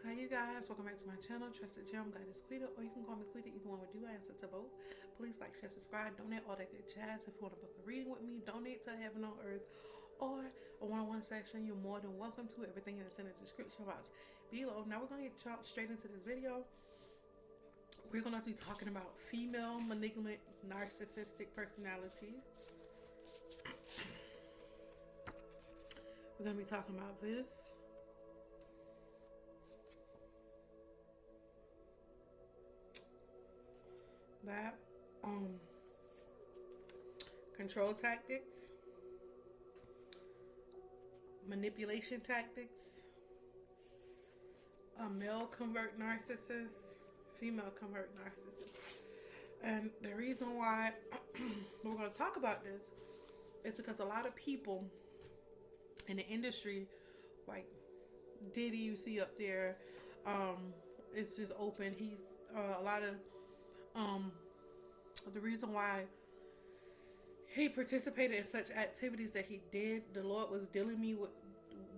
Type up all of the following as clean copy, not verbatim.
Hi you guys, welcome back to my channel, Trusted Gem, Goddess Quita, or you can call me Quita, either one would do, I answer to both. Please like, share, subscribe, donate, all that good jazz. If you want to book a reading with me, donate to Heaven on Earth, or a one-on-one section, you're more than welcome to. Everything is in the description box below. Now we're going to get jumped straight into this video. We're going to be talking about female malignant narcissistic personality. We're going to be talking about this. That control tactics, manipulation tactics, a male convert narcissist, female convert narcissist. And the reason why we're going to talk about this is because a lot of people in the industry, like Diddy, you see up there, it's just open. He's a lot of the reason why he participated in such activities that he did, the Lord was dealing me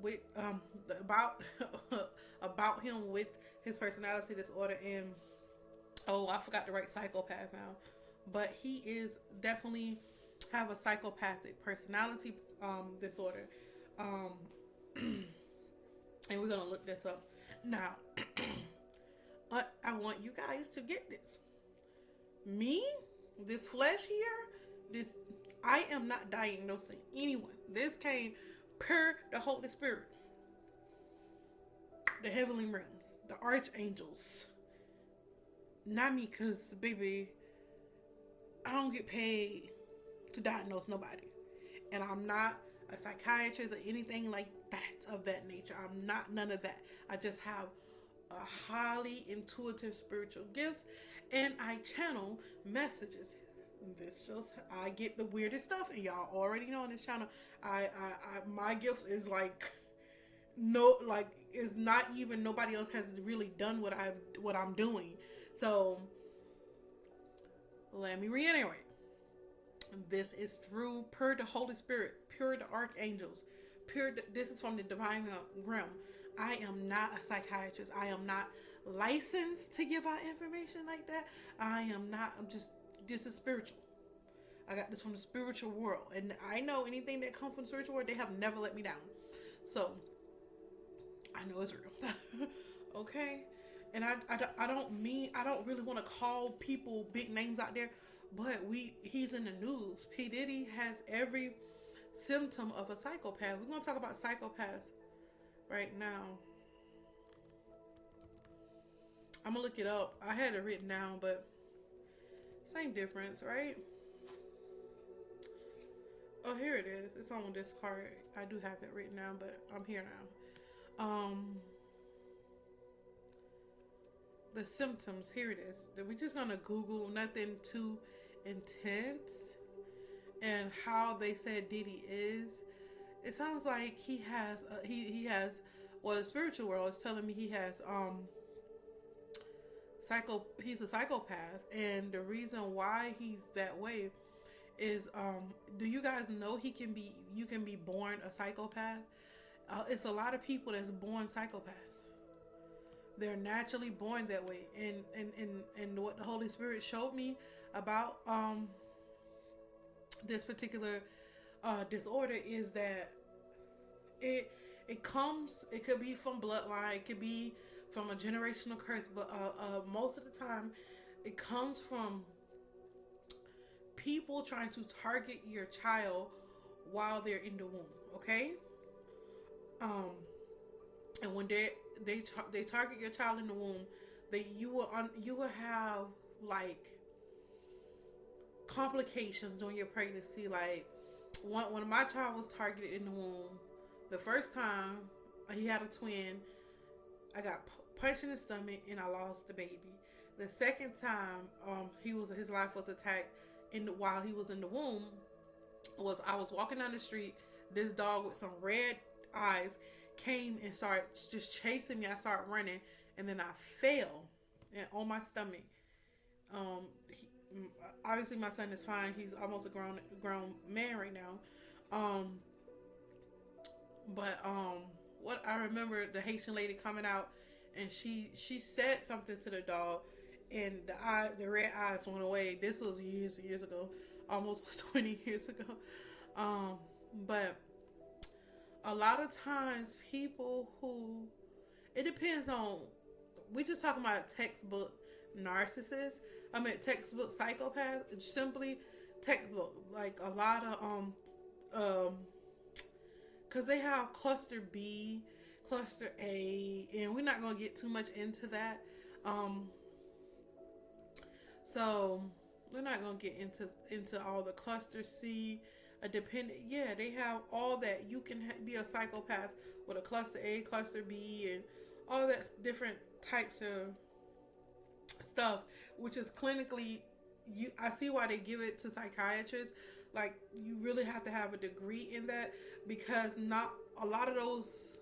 with about him with his personality disorder, and I forgot to write psychopath now, but he is definitely have a psychopathic personality disorder, and we're gonna look this up now. I want you guys to get this. Me, this flesh here, I am not diagnosing anyone. This came per the Holy Spirit, the heavenly realms, the archangels. Not me, because, baby, I don't get paid to diagnose nobody. And I'm not a psychiatrist or anything like that, of that nature. I'm not none of that. I just have a highly intuitive spiritual gifts, and I channel messages. This shows I get the weirdest stuff, and y'all already know on this channel, I my gifts is like it's not even nobody else has really done what I'm doing. So let me reiterate. This is through per the Holy Spirit, pure the archangels, this is from the divine realm. I am not a psychiatrist. I am not licensed to give out information like that. This is spiritual. I got this from the spiritual world. And I know anything that comes from the spiritual world, they have never let me down. So, I know it's real. Okay? And I don't really want to call people big names out there, but he's in the news. P. Diddy has every symptom of a psychopath. We're going to talk about psychopaths right now. I'm gonna look it up. I had it written down, but same difference, right? Oh, here it is. It's on this card. I do have it written down, but I'm here now. The symptoms, here it is. We're just gonna Google, nothing too intense, and how they said Diddy is. It sounds like he has the spiritual world is telling me he has he's a psychopath, and the reason why he's that way is do you guys know you can be born a psychopath? It's a lot of people that's born psychopaths. They're naturally born that way, and what the Holy Spirit showed me about this particular disorder is that it could be from bloodline, it could be from a generational curse, but most of the time it comes from people trying to target your child while they're in the womb. Okay, and when they target your child in the womb, you will have like complications during your pregnancy. Like when my child was targeted in the womb, the first time he had a twin, I got punched in the stomach and I lost the baby. The second time his life was attacked while he was in the womb, I was walking down the street. This dog with some red eyes came and started just chasing me. I started running, and then I fell and on my stomach. Obviously my son is fine. He's almost a grown man right now. But what I remember, the Haitian lady coming out and she said something to the dog, and the red eyes went away. This was years and years ago, almost 20 years ago. But a lot of times people who, it depends on, we just talking about textbook narcissists. I mean textbook psychopath. It's simply textbook. Like a lot of because they have cluster B, cluster A, and we're not gonna get too much into that. So we're not gonna get into all the cluster C. A dependent, yeah, they have all that. You can be a psychopath with a cluster A, cluster B, and all that different types of stuff, which is clinically, I see why they give it to psychiatrists. Like, you really have to have a degree in that, because not a lot of those,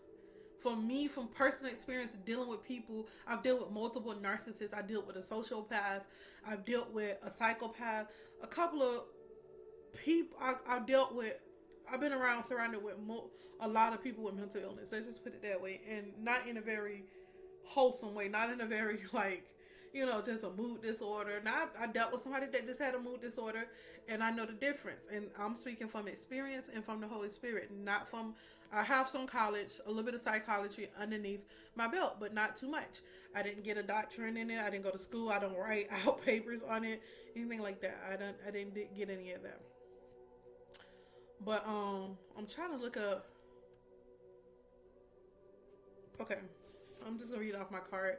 for me, from personal experience dealing with people, I've dealt with multiple narcissists. I dealt with a sociopath. I've dealt with a psychopath. A couple of people I've dealt with. I've been surrounded with a lot of people with mental illness. Let's just put it that way, and not in a very wholesome way. Not in a very just a mood disorder. Now I dealt with somebody that just had a mood disorder, and I know the difference. And I'm speaking from experience and from the Holy Spirit, not from. I have some college, a little bit of psychology underneath my belt, but not too much. I didn't get a doctorate in it. I didn't go to school. I don't write out papers on it, anything like that. I didn't get any of that. But I'm trying to look up. Okay, I'm just gonna read off my card.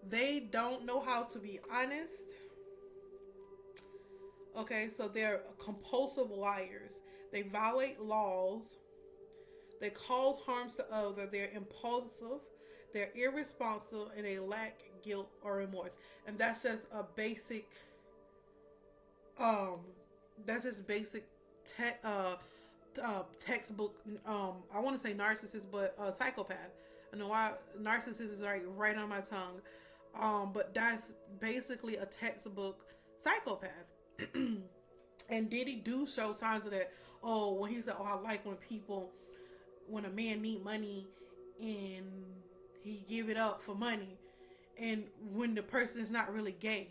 They don't know how to be honest. Okay, so they're compulsive liars. They violate laws. They cause harms to others. They're impulsive. They're irresponsible, and they lack guilt or remorse. And that's just a basic. That's just basic textbook. I want to say narcissist, but psychopath. I know why narcissist is right on my tongue. But that's basically a textbook psychopath. And Diddy do show signs of that. Oh, when he said, "Oh, I like when a man need money and he give it up for money," and when the person is not really gay.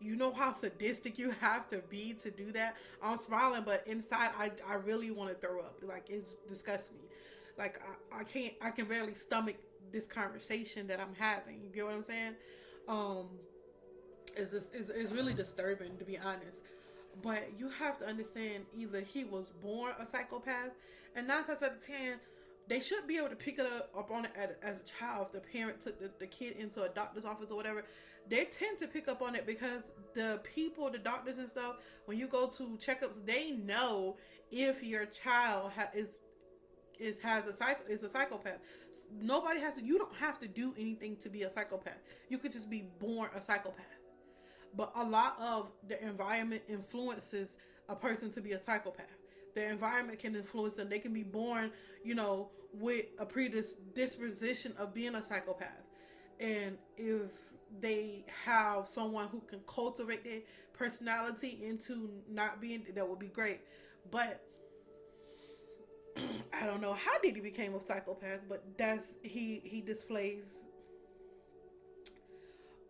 You know how sadistic you have to be to do that? I'm smiling, but inside I really want to throw up. Like, it disgusts me. Like, I can barely stomach this conversation that I'm having. You get what I'm saying? It's really disturbing, to be honest. But you have to understand, either he was born a psychopath, and 9 times out of 10, they should be able to pick it up on it as a child. If the parent took the kid into a doctor's office or whatever, they tend to pick up on it, because the doctors and stuff, when you go to checkups, they know if your child is a psychopath. Nobody has to. You don't have to do anything to be a psychopath. You could just be born a psychopath. But a lot of the environment influences a person to be a psychopath. The environment can influence them. They can be born, with a predisposition of being a psychopath. And if they have someone who can cultivate their personality into not being, that would be great. But I don't know how Diddy became a psychopath, but he displays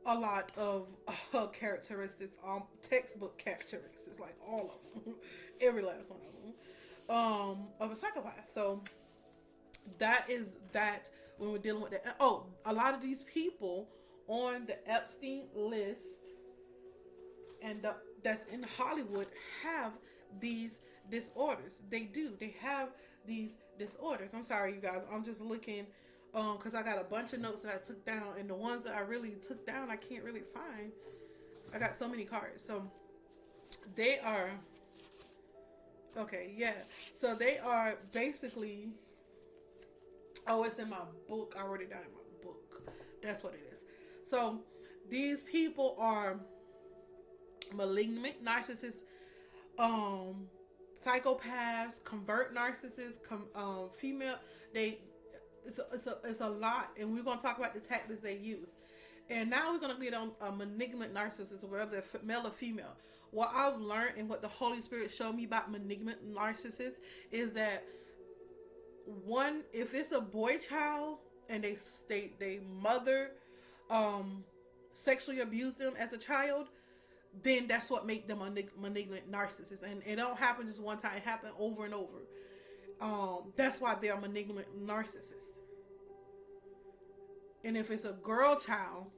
a lot of characteristics, textbook characteristics, like all of them, every last one of them, of a psychopath. So that is that when we're dealing with that. Oh, a lot of these people on the Epstein list and that's in Hollywood have these disorders. They do. They have these disorders. I'm sorry, you guys. I'm just looking because I got a bunch of notes that I took down, and the ones that I really took down, I can't really find. I got so many cards. So they are okay. Yeah. So they are basically. Oh, it's in my book. I wrote it down in my book. That's what it is. So these people are malignant narcissists, psychopaths, convert narcissists, female. It's a lot, and we're gonna talk about the tactics they use. And now we're gonna get on a malignant narcissist, whether they're male or female. What I've learned and what the Holy Spirit showed me about malignant narcissists is that one, if it's a boy child, and they mother sexually abused them as a child, then that's what make them a malignant narcissist. And it don't happen just one time; it happen over and over. That's why they're a malignant narcissist. And if it's a girl child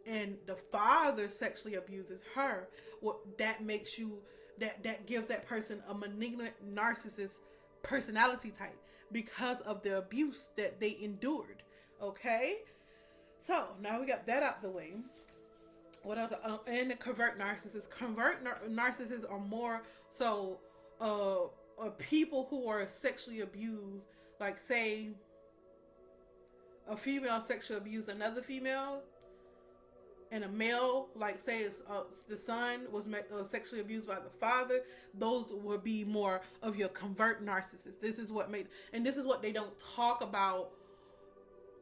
and the father sexually abuses her, what that makes you that gives that person a malignant narcissist personality type because of the abuse that they endured. Okay, so now we got that out the way. What else? And the convert narcissists. Narcissists are more so people who are sexually abused. Like, say, a female sexually abused another female, and a male, like, say it's, the son was sexually abused by the father. Those would be more of your convert narcissists. This is what they don't talk about.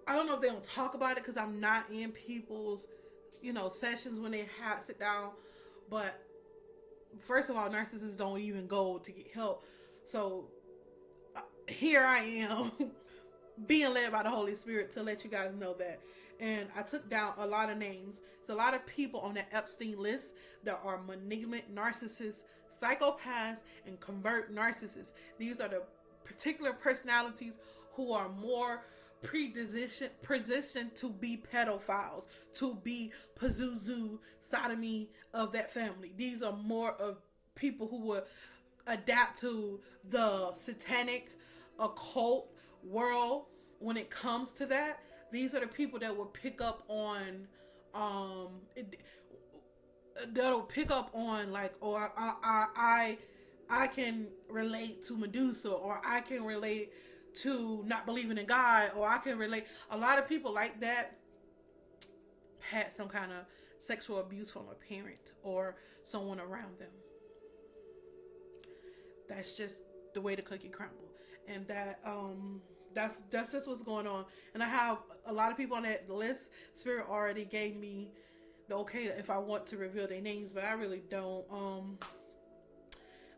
I don't know if they don't talk about it because I'm not in people's sessions when they sit down. But first of all, narcissists don't even go to get help. So here I am being led by the Holy Spirit to let you guys know that. And I took down a lot of names. It's a lot of people on that Epstein list that are malignant narcissists, psychopaths, and convert narcissists. These are the particular personalities who are more positioned to be pedophiles, to be Pazuzu, sodomy of that family. These are more of people who would adapt to the satanic occult world when it comes to that. These are the people that will pick up on like, or I can relate to Medusa, or I can relate to not believing in God, or I can relate. A lot of people like that had some kind of sexual abuse from a parent or someone around them. That's just the way the cookie crumble, and that's just what's going on. And I have a lot of people on that list. Spirit already gave me the okay if I want to reveal their names, but I really don't.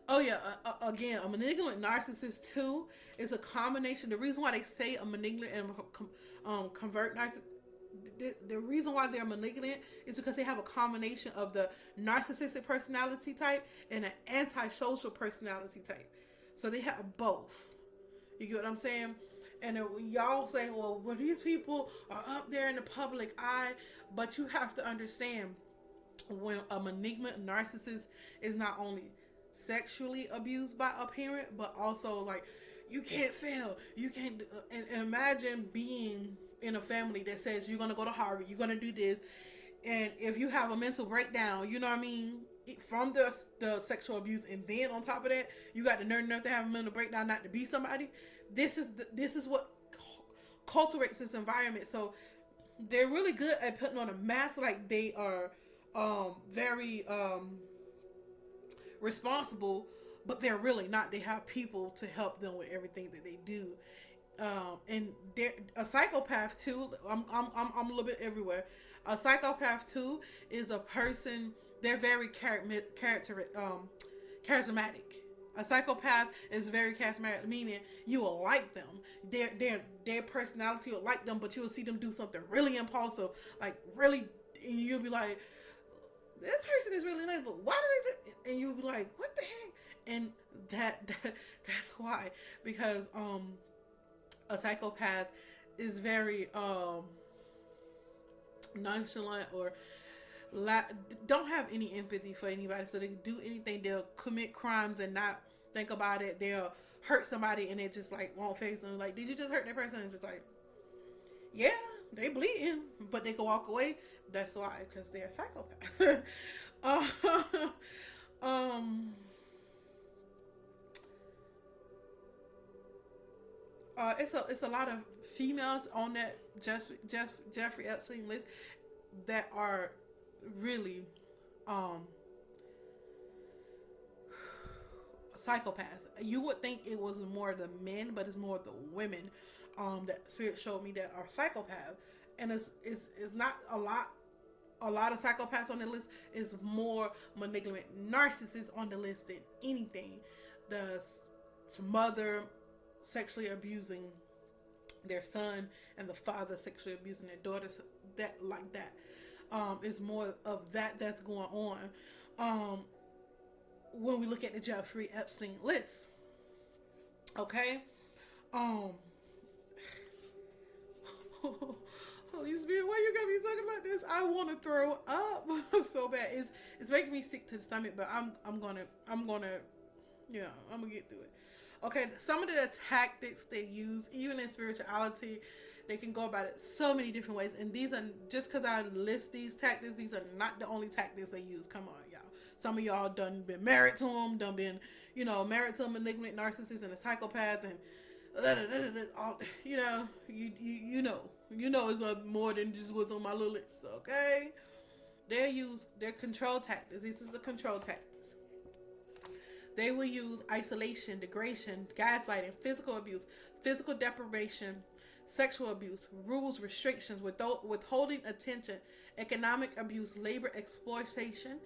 Oh yeah, again, a malignant narcissist too is a combination. The reason why they say a malignant and convert narcissist, the reason why they're malignant is because they have a combination of the narcissistic personality type and an antisocial personality type. So they have both. You get what I'm saying? And y'all say, well, these people are up there in the public eye, but you have to understand, when a malignant narcissist is not only sexually abused by a parent, but also like, you can't fail, you can't, and imagine being in a family that says you're going to go to Harvard, you're going to do this, and if you have a mental breakdown, you know what I mean, from the sexual abuse, and then on top of that, you got the nerve enough to have a mental breakdown not to be somebody. This is what cultivates this environment. So they're really good at putting on a mask, like they are very responsible, but they're really not. They have people to help them with everything that they do. And they're a psychopath too. I'm a little bit everywhere. A psychopath too is a person. They're very charismatic. A psychopath is very charismatic, meaning you will like them. Their personality will like them, but you will see them do something really impulsive, like really, and you'll be like, this person is really nice, but why do they do? And you'll be like, what the heck? And that's why, because a psychopath is very nonchalant, or don't have any empathy for anybody, so they can do anything. They'll commit crimes and not think about it. They'll hurt somebody and it just like won't face them. Like, did you just hurt that person? And just like, yeah, they bleeding, but they can walk away. That's why, because they're psychopaths. It's a lot of females on that Jeffrey Epstein list that are really psychopaths. You would think it was more the men, but it's more the women that Spirit showed me that are psychopaths. And it's not a lot of psychopaths on the list. Is more malignant narcissists on the list than anything. The mother sexually abusing their son and the father sexually abusing their daughters, that like that. Is more of that that's going on. When we look at the Jeffrey Epstein list, okay. Um, Holy Spirit, why you got me talking about this? I want to throw up so bad. It's making me sick to the stomach, but I'm gonna I'm gonna get through it. Okay, some of the tactics they use, even in spirituality, they can go about it so many different ways. And these are, just because I list these tactics, these are not the only tactics they use. Come on, y'all. Some of y'all done been married to them, done been, married to a malignant narcissist and a psychopath, and all, it's more than just what's on my little list. Okay, they use their control tactics. This is the control tactics. They will use isolation, degradation, gaslighting, physical abuse, physical deprivation, sexual abuse, rules, restrictions, withholding attention, economic abuse, labor exploitation,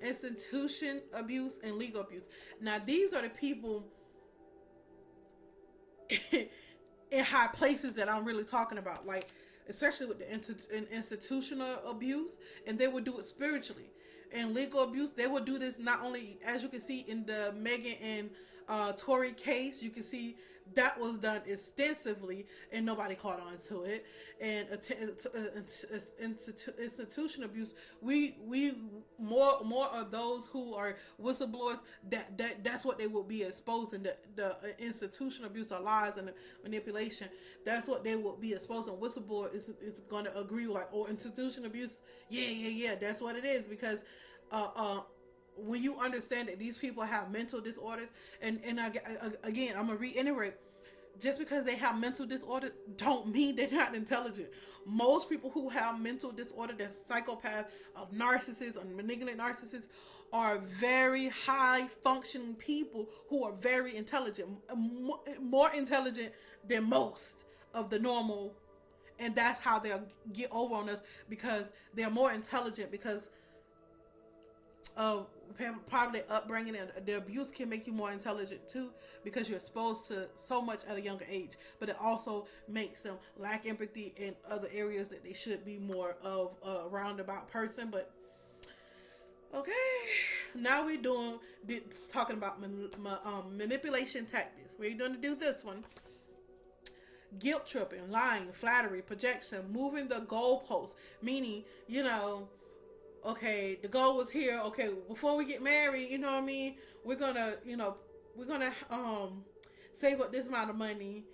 institution abuse, and legal abuse. Now, these are the people in high places that I'm really talking about, like especially with the institutional abuse, and they would do it spiritually. And legal abuse, they will do this not only, as you can see in the Megan and Tory case, you can see that was done extensively and nobody caught on to it. And institution abuse, we more of those who are whistleblowers, that's what they will be exposing. The institutional abuse of lies and manipulation, that's what they will be exposing. Whistleblower is going to agree, like, oh, institution abuse, yeah, that's what it is. Because when you understand that these people have mental disorders, and again, I'm gonna reiterate, just because they have mental disorder don't mean they're not intelligent. Most people who have mental disorder, they're psychopath, narcissists, or malignant narcissists, are very high functioning people who are very intelligent, more intelligent than most of the normal. And that's how they'll get over on us, because they're more intelligent, because of probably upbringing, and the abuse can make you more intelligent too, because you're exposed to so much at a younger age. But it also makes them lack empathy in other areas that they should be more of a roundabout person. But okay, now we're talking about manipulation tactics. We're going to do this one: guilt tripping, lying, flattery, projection, moving the goalposts. Meaning, okay, the goal was here. Okay, before we get married, you know what I mean? We're gonna save up this amount of money,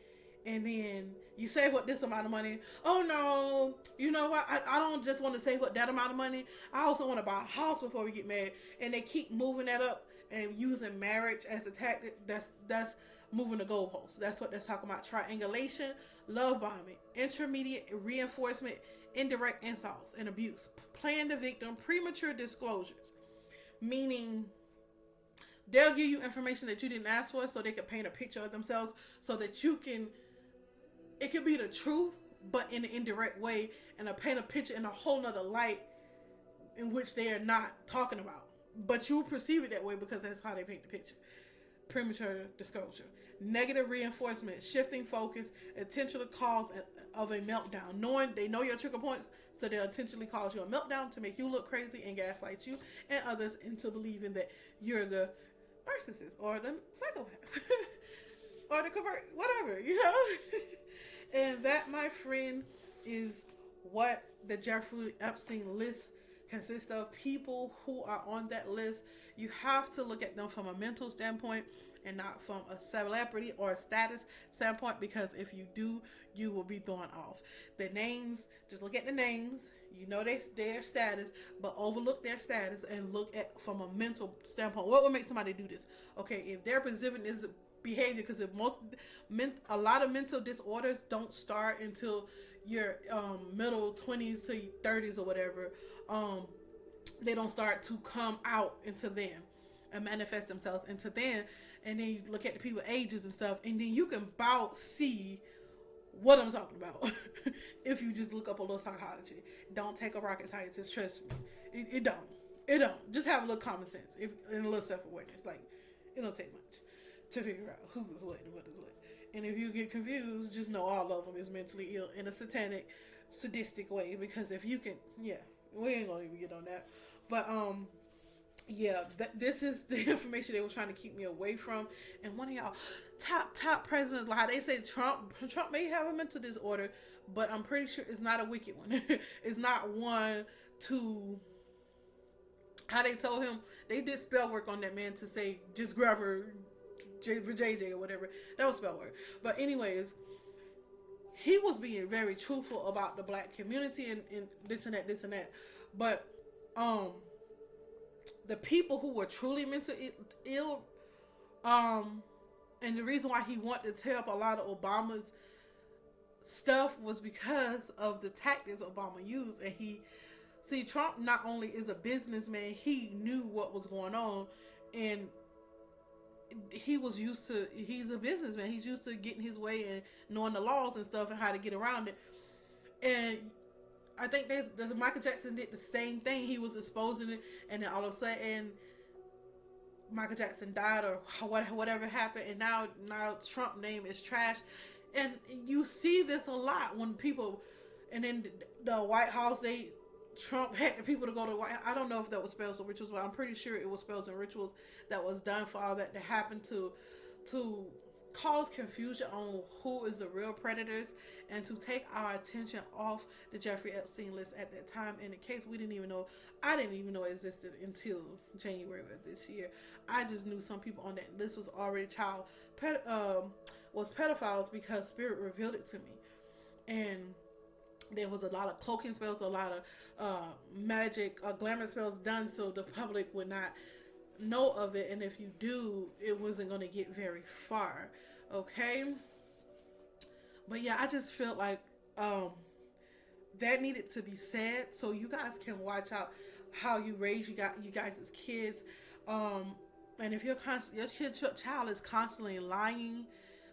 and then you save up this amount of money. Oh no, you know what? I don't just want to save up that amount of money. I also want to buy a house before we get married. And they keep moving that up and using marriage as a tactic. That's moving the goalposts. That's what they're talking about. Triangulation, love bombing, intermediate reinforcement, indirect insults and abuse, playing the victim, premature disclosures. Meaning, they'll give you information that you didn't ask for, so they can paint a picture of themselves, so that it could be the truth, but in an indirect way, and paint a picture in a whole nother light in which they are not talking about. But you perceive it that way because that's how they paint the picture. Premature disclosure. Negative reinforcement, shifting focus, intentional cause of a meltdown. They know your trigger points, so they'll intentionally cause you a meltdown to make you look crazy and gaslight you and others into believing that you're the narcissist or the psychopath or the convert, whatever, And that, my friend, is what the Jeffrey Epstein list consists of. People who are on that list, you have to look at them from a mental standpoint and not from a celebrity or a status standpoint, because if you do, you will be thrown off. The names, just look at the names, their status, but overlook their status and look at from a mental standpoint. What would make somebody do this? Okay, if they're exhibiting this behavior, because a lot of mental disorders don't start until your middle 20s to 30s or whatever. They don't start to come out into them and manifest themselves into them. And then you look at the people ages and stuff, and then you can about see what I'm talking about. If you just look up a little psychology. Don't take a rocket scientist, trust me. It don't. Just have a little common sense and a little self-awareness. Like, it don't take much to figure out who is what and what is what. And if you get confused, just know all of them is mentally ill in a satanic, sadistic way. Because if you can, yeah, we ain't gonna even get on that. But yeah, this is the information they were trying to keep me away from. And one of y'all top presidents, like how they say Trump may have a mental disorder, but I'm pretty sure it's not a wicked one. It's not one to how they told him they did spell work on that man to say just grab her for JJ or whatever. That was spell work. But anyways, he was being very truthful about the black community and this and that. But the people who were truly mentally ill, and the reason why he wanted to tear up a lot of Obama's stuff was because of the tactics Obama used. And Trump not only is a businessman, he knew what was going on, and he's a businessman. He's used to getting his way and knowing the laws and stuff and how to get around it. And I think Michael Jackson did the same thing. He was exposing it, and then all of a sudden Michael Jackson died or whatever happened, and now Trump's name is trash. And you see this a lot when people, and then the White House, Trump had the people to go to White House. I don't know if that was spells and rituals, but I'm pretty sure it was spells and rituals that was done for all that to happen to cause confusion on who is the real predators and to take our attention off the Jeffrey Epstein list at that time. In the case I didn't even know it existed until January of this year. I just knew some people on that list was already was pedophiles because Spirit revealed it to me. And there was a lot of cloaking spells, a lot of magic, glamour spells done so the public would not know of it, and if you do, it wasn't going to get very far. Okay, but yeah, I just felt like that needed to be said so you guys can watch out how you raise you guys as kids. And if your child is constantly lying,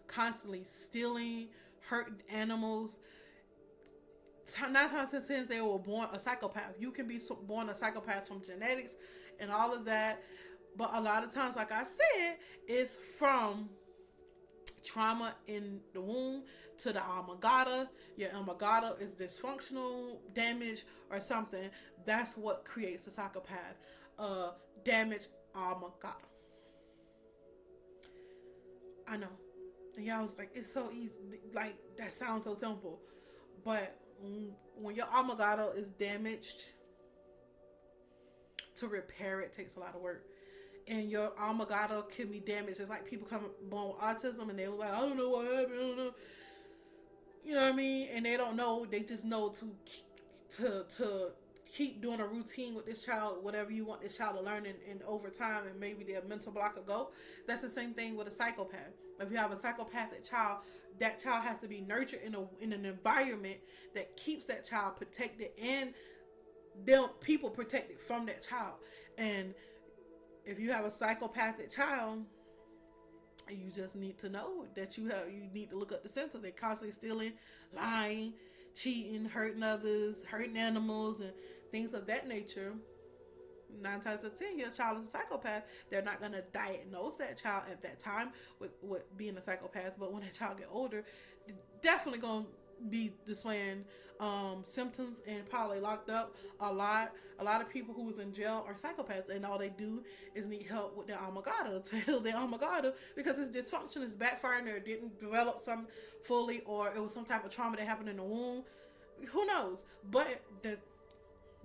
constantly stealing, hurting animals, 9 times out of 10 they were born a psychopath. You can be born a psychopath from genetics and all of that. But a lot of times, like I said, it's from trauma in the womb to the alma mater. Your alma mater is dysfunctional, damaged, or something. That's what creates a psychopath. Damaged alma mater. I know. And y'all was like, it's so easy. Like, that sounds so simple. But when your alma mater is damaged, to repair it takes a lot of work. And your alma mater can be damaged. It's like people born with autism and they were like, I don't know what happened. I don't know. You know what I mean? And they don't know. They just know to keep doing a routine with this child, whatever you want this child to learn, and over time, and maybe their mental block will go. That's the same thing with a psychopath. If you have a psychopathic child, that child has to be nurtured in an environment that keeps that child protected and them people protected from that child. And if you have a psychopathic child, you just need to know that you need to look up the symptoms. They're constantly stealing, lying, cheating, hurting others, hurting animals, and things of that nature. 9 times out of 10, your child is a psychopath. They're not going to diagnose that child at that time with being a psychopath, but when that child get older, they're definitely going to be displaying symptoms and probably locked up a lot. A lot of people who was in jail are psychopaths, and all they do is need help with their alma mater to heal their alma mater because it's dysfunction, it's backfiring, or didn't develop some fully, or it was some type of trauma that happened in the womb. Who knows? But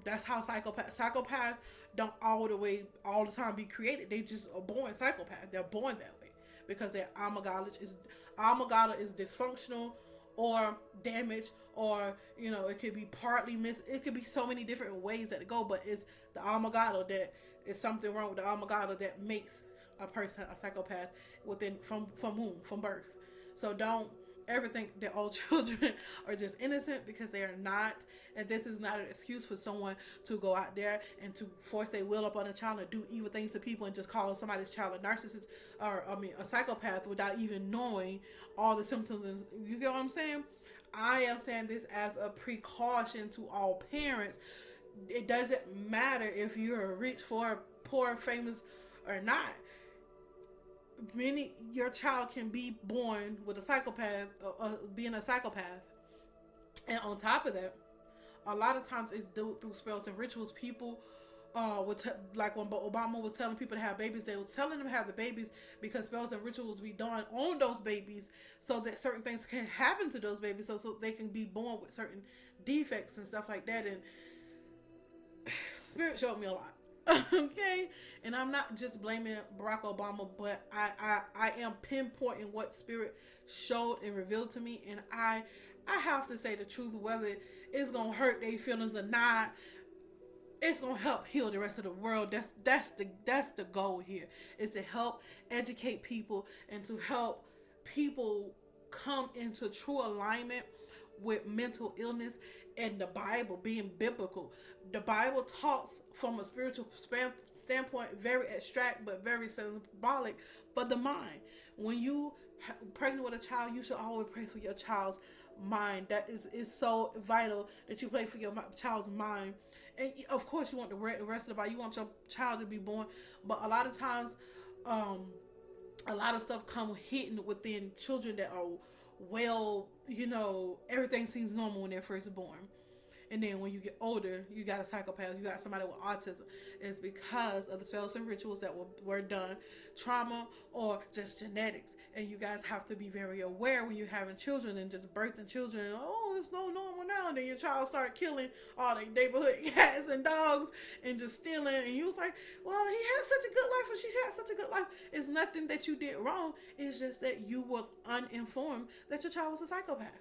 that's how psychopaths don't all the time be created. They just are born psychopaths. They're born that way because their alma mater is dysfunctional or damaged, or it could be partly it could be so many different ways that it go, but it's the alma mater that is something wrong with the alma mater that makes a person a psychopath from birth. So don't ever think that all children are just innocent, because they are not. And this is not an excuse for someone to go out there and to force their will upon a child and do evil things to people and just call somebody's child a narcissist or a psychopath without even knowing all the symptoms. And you get what I'm saying? I am saying this as a precaution to all parents. It doesn't matter if you're rich, poor, famous, or not. your child can be born with a psychopath, being a psychopath. And on top of that, a lot of times it's through spells and rituals. People like when Obama was telling people to have babies, they were telling them to have the babies because spells and rituals be done on those babies so that certain things can happen to those babies, so they can be born with certain defects and stuff like that. And Spirit showed me a lot. Okay, and I'm not just blaming Barack Obama, but I am pinpointing what Spirit showed and revealed to me, and I have to say the truth, whether it's gonna hurt their feelings or not. It's gonna help heal the rest of the world. That's the goal here, is to help educate people and to help people come into true alignment with mental illness and the Bible being biblical. The Bible talks from a spiritual standpoint, very abstract but very symbolic for the mind. When you pregnant with a child, you should always pray for your child's mind. That is so vital that you pray for your child's mind. And of course, you want the rest of the body. You want your child to be born, but a lot of times, a lot of stuff come hidden within children that are everything seems normal when they're first born. And then when you get older, you got a psychopath, you got somebody with autism. It's because of the spells and rituals that were done, trauma, or just genetics. And you guys have to be very aware when you're having children and just birthing children. And, it's no normal now. And then your child start killing all the neighborhood cats and dogs and just stealing. And you was like, well, he had such a good life and she had such a good life. It's nothing that you did wrong. It's just that you was uninformed that your child was a psychopath.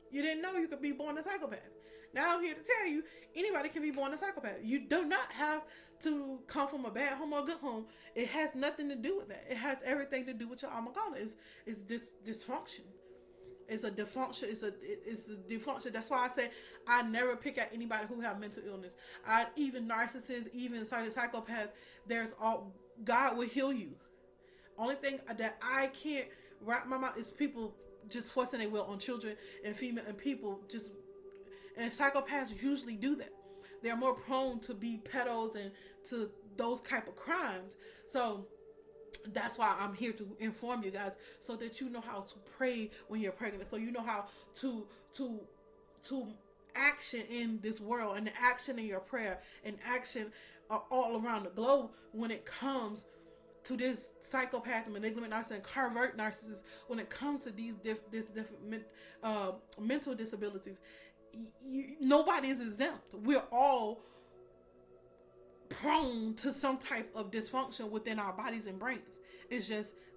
You didn't know you could be born a psychopath. Now I'm here to tell you, anybody can be born a psychopath. You do not have to come from a bad home or a good home. It has nothing to do with that. It has everything to do with your amygdala. It's dysfunction. It's a dysfunction. It's a dysfunction. That's why I say I never pick out anybody who have mental illness. Even narcissists, even psychopaths. God will heal you. Only thing that I can't wrap my mind is people just forcing their will on children and female and people just. And psychopaths usually do that. They're more prone to be pedos and to those type of crimes. So that's why I'm here to inform you guys, so that you know how to pray when you're pregnant. So you know how to action in this world, and action in your prayer, and action all around the globe when it comes to this psychopath, malignant narcissist, and covert narcissist. When it comes to these different mental disabilities. Nobody is exempt. We're all prone to some type of dysfunction within our bodies and brains.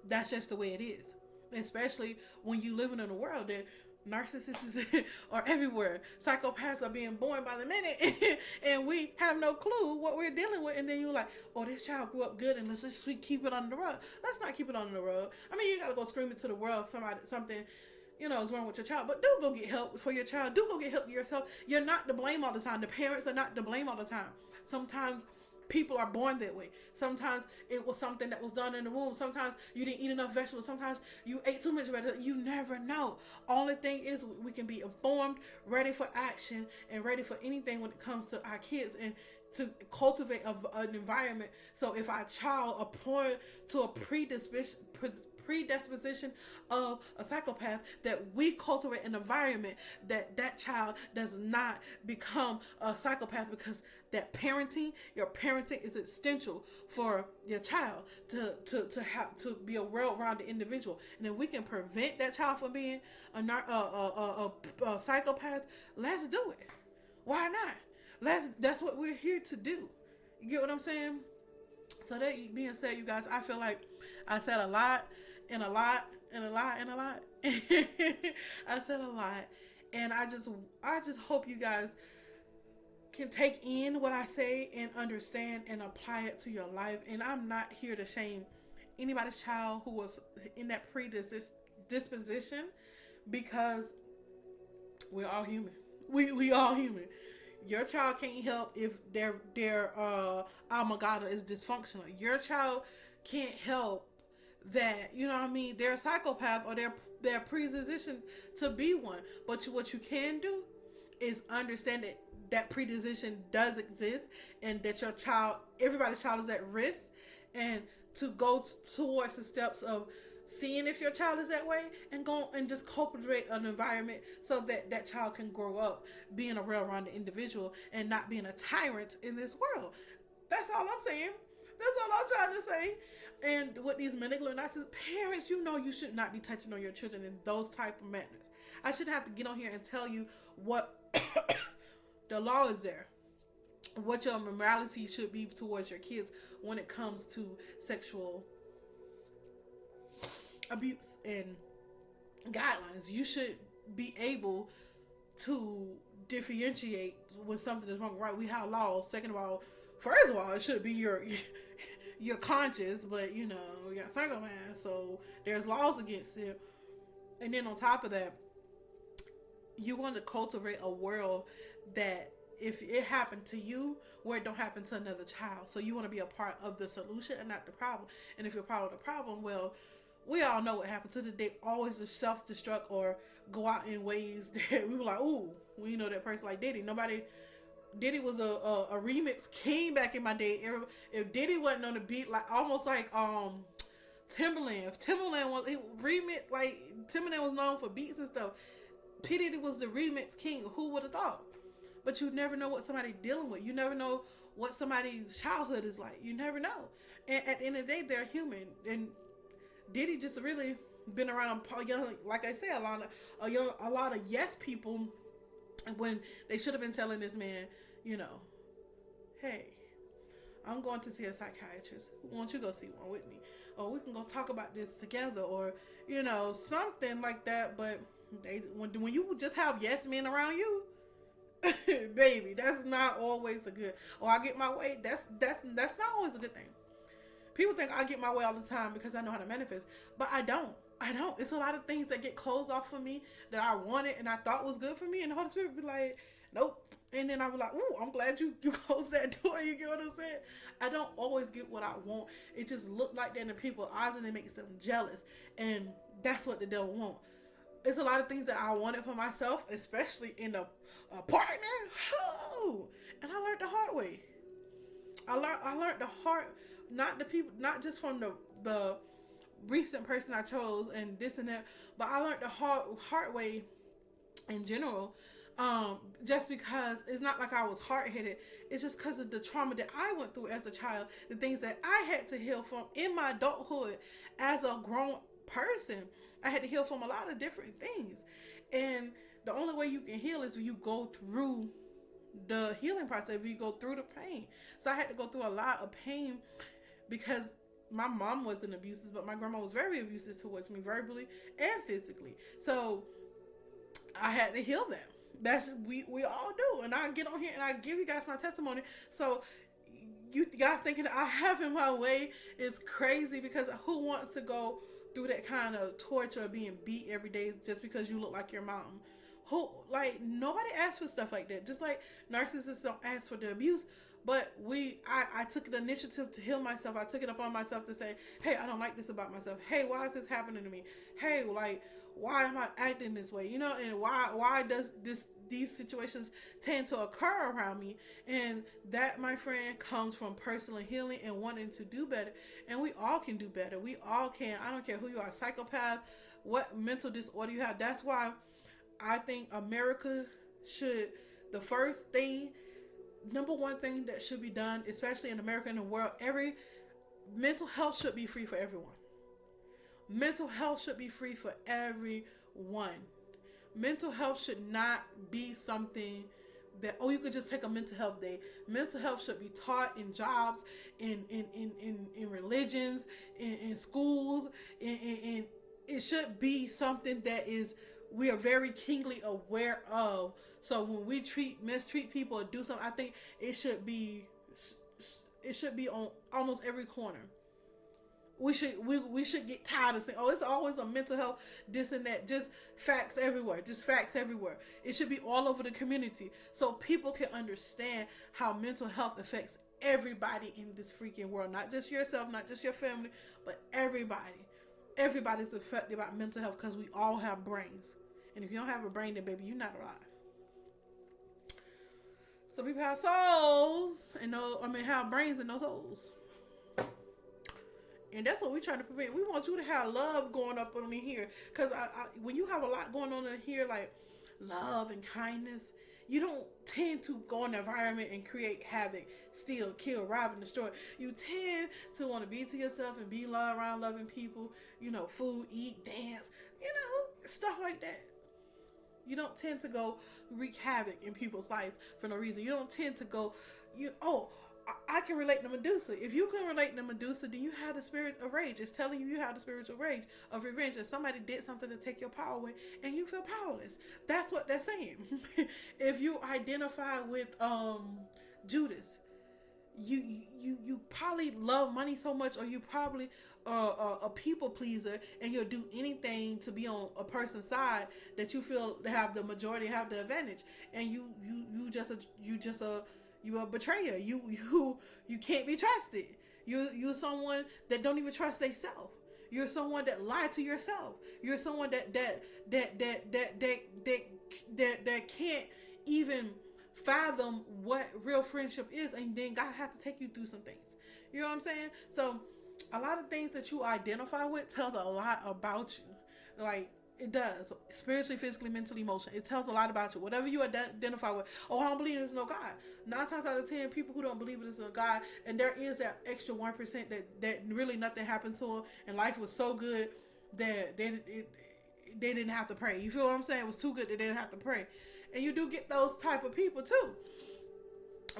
That's just the way it is. Especially when you living in a world that narcissists are everywhere. Psychopaths are being born by the minute, and we have no clue what we're dealing with. And then you're like, oh, this child grew up good, and let's just keep it under the rug. Let's not keep it under the rug. I mean, you gotta go scream it to the world. Something is wrong with your child, but do go get help for your child. Do go get help yourself. You're not to blame all the time. The parents are not to blame all the time. Sometimes people are born that way. Sometimes it was something that was done in the womb. Sometimes you didn't eat enough vegetables. Sometimes you ate too much vegetables. You never know. Only thing is we can be informed, ready for action, and ready for anything when it comes to our kids, and to cultivate an environment. So if our child are prone to a predisposition of a psychopath, that we cultivate an environment that child does not become a psychopath, because your parenting is essential for your child to have to be a well-rounded individual. And if we can prevent that child from being a psychopath, let's do it. Why not? That's what we're here to do. You get what I'm saying? So that being said, you guys, I feel like I said a lot. And a lot. I said a lot. And I just hope you guys can take in what I say and understand and apply it to your life. And I'm not here to shame anybody's child who was in that predisposition, because we're all human. We all human. Your child can't help if their amygdala is dysfunctional. Your child can't help that, they're a psychopath or they're predispositioned to be one. But what you can do is understand that predisposition does exist, and that everybody's child is at risk, and to go towards the steps of seeing if your child is that way and go and just cultivate an environment so that that child can grow up being a well-rounded individual and not being a tyrant in this world. That's all I'm saying. That's all I'm trying to say. And with these manipulative narcissists, parents, you know you should not be touching on your children in those type of manners. I shouldn't have to get on here and tell you what the law is there, what your morality should be towards your kids when it comes to sexual abuse and guidelines. You should be able to differentiate when something is wrong. Right, we have laws. Second of all, first of all, it should be your conscience, but you know, we got single man, so there's laws against it. And then on top of that, you want to cultivate a world that if it happened to you, where it don't happen to another child. So you want to be a part of the solution and not the problem. And if you're part of the problem, well, we all know what happened to the day. Always just self-destruct or go out in ways that we were like, ooh, we know that person like Diddy. Diddy was a remix king back in my day. If Diddy wasn't on the beat, like almost like Timberland. If Timberland was remix, like Timberland was known for beats and stuff. P. Diddy was the remix king. Who would have thought? But you never know what somebody's dealing with. You never know what somebody's childhood is like. You never know. And at the end of the day, they're human. And Diddy just really been around, like I said, a lot of yes people when they should have been telling this man, you know, hey, I'm going to see a psychiatrist. Why don't you go see one with me? Or we can go talk about this together, or, you know, something like that. But when you just have yes men around you, baby, that's not always a good. Or I get my way. That's not always a good thing. People think I get my way all the time because I know how to manifest, but I don't. It's a lot of things that get closed off for me that I wanted and I thought was good for me, and the Holy Spirit be like, nope. And then I was like, ooh, I'm glad you closed that door. You get what I'm saying? I don't always get what I want. It just looked like that in people's eyes, and it makes them jealous, and that's what the devil wants. It's a lot of things that I wanted for myself, especially in a partner. Oh, and I learned the hard way. I learned the hard, not the people, not just from the recent person I chose and this and that, but I learned the hard way in general. Just because it's not like I was hard-headed. It's just because of the trauma that I went through as a child, the things that I had to heal from in my adulthood as a grown person. I had to heal from a lot of different things. And the only way you can heal is if you go through the healing process, if you go through the pain. So I had to go through a lot of pain because my mom wasn't abusive, but my grandma was very abusive towards me, verbally and physically. So I had to heal them. That's we all do. And I get on here and I give you guys my testimony. So you guys thinking I have in my way is crazy, because who wants to go through that kind of torture of being beat every day just because you look like your mom? Who, like, nobody asks for stuff like that. Just like narcissists don't ask for the abuse. But I took the initiative to heal myself. I took it upon myself to say, hey, I don't like this about myself. Hey, why is this happening to me? Hey, like, why am I acting this way? You know, and why does these situations tend to occur around me? And that, my friend, comes from personal healing and wanting to do better. And we all can do better. We all can. I don't care who you are, psychopath, what mental disorder you have. That's why I think America should, the first thing, number one thing that should be done, especially in America and the world, mental health should be free for everyone. Mental health should be free for everyone. Mental health should not be something that, oh, you could just take a mental health day. Mental health should be taught in jobs, in religions, in schools, and it should be something that we are very keenly aware of. So when we mistreat people or do something, I think it should be on almost every corner. We should get tired of saying, oh, it's always a mental health, this and that. Just facts everywhere. It should be all over the community so people can understand how mental health affects everybody in this freaking world. Not just yourself, not just your family, but everybody. Everybody's affected by mental health because we all have brains. And if you don't have a brain, then baby, you're not alive. So people have souls and have brains and no souls. And that's what we're trying to prevent. We want you to have love going up on in here. Because when you have a lot going on in here, like love and kindness, you don't tend to go in the environment and create havoc, steal, kill, rob, and destroy. You tend to want to be to yourself and be around loving people, food, eat, dance, stuff like that. You don't tend to go wreak havoc in people's lives for no reason. You don't tend to go, I can relate to Medusa. If you can relate to Medusa, then you have the spirit of rage. It's telling you have the spiritual rage of revenge. And somebody did something to take your power away and you feel powerless. That's what they're saying. If you identify with Judas, you probably love money so much, or you probably a people pleaser, and you'll do anything to be on a person's side that you feel have the majority, have the advantage, and you a betrayer. You can't be trusted. You're someone that don't even trust themselves. You're someone that lied to yourself. You're someone that can't even fathom what real friendship is, and then God has to take you through some things. You know what I'm saying? So a lot of things that you identify with tells a lot about you. Like, it does. Spiritually, physically, mentally, emotionally. It tells a lot about you. Whatever you identify with. Oh, I don't believe there's no God. 9 times out of 10, people who don't believe there's no God, and there is that extra 1% that really nothing happened to them, and life was so good that they didn't have to pray. You feel what I'm saying? It was too good that they didn't have to pray. And you do get those type of people too.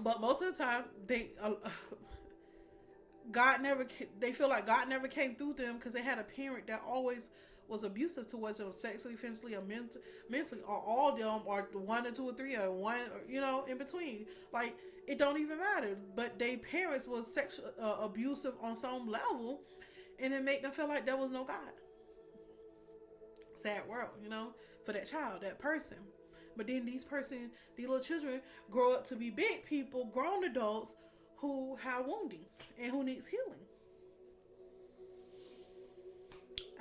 But most of the time, they feel like God never came through them because they had a parent that always was abusive towards them, sexually, physically, or mentally, or all of them, or 1 or 2 or 3, or one, in between. Like, it don't even matter. But their parents was sexual abusive on some level, and it made them feel like there was no God. Sad world, for that child, that person. But then these little children grow up to be big people, grown adults who have woundings and who needs healing.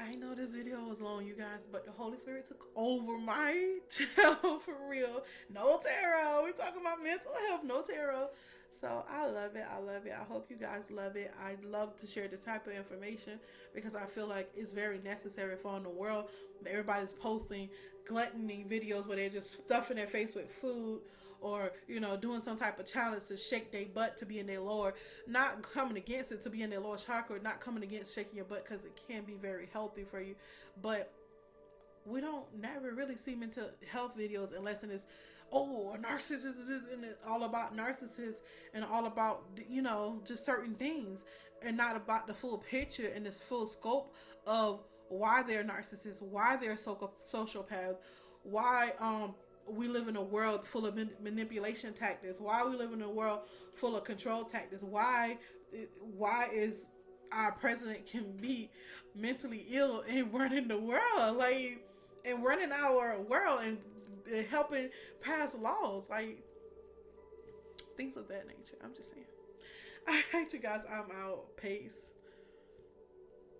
I know this video was long, you guys, but the Holy Spirit took over my channel for real. No tarot. We're talking about mental health, no tarot. So I love it. I love it. I hope you guys love it. I love to share this type of information because I feel like it's very necessary for in the world. Everybody's posting gluttony videos where they're just stuffing their face with food, or doing some type of challenge to shake their butt to be in their lower, not coming against it to be in their lower chakra, not coming against shaking your butt because it can be very healthy for you. But we don't never really see mental health videos unless it's a narcissist, and it's all about narcissists and all about just certain things, and not about the full picture and the full scope of why they're narcissists, why they're sociopaths, why we live in a world full of manipulation tactics, why we live in a world full of control tactics, why is our president can be mentally ill and running the world, like, and running our world and helping pass laws, like things of that nature. I'm just saying. All right, you guys, I'm out. Peace.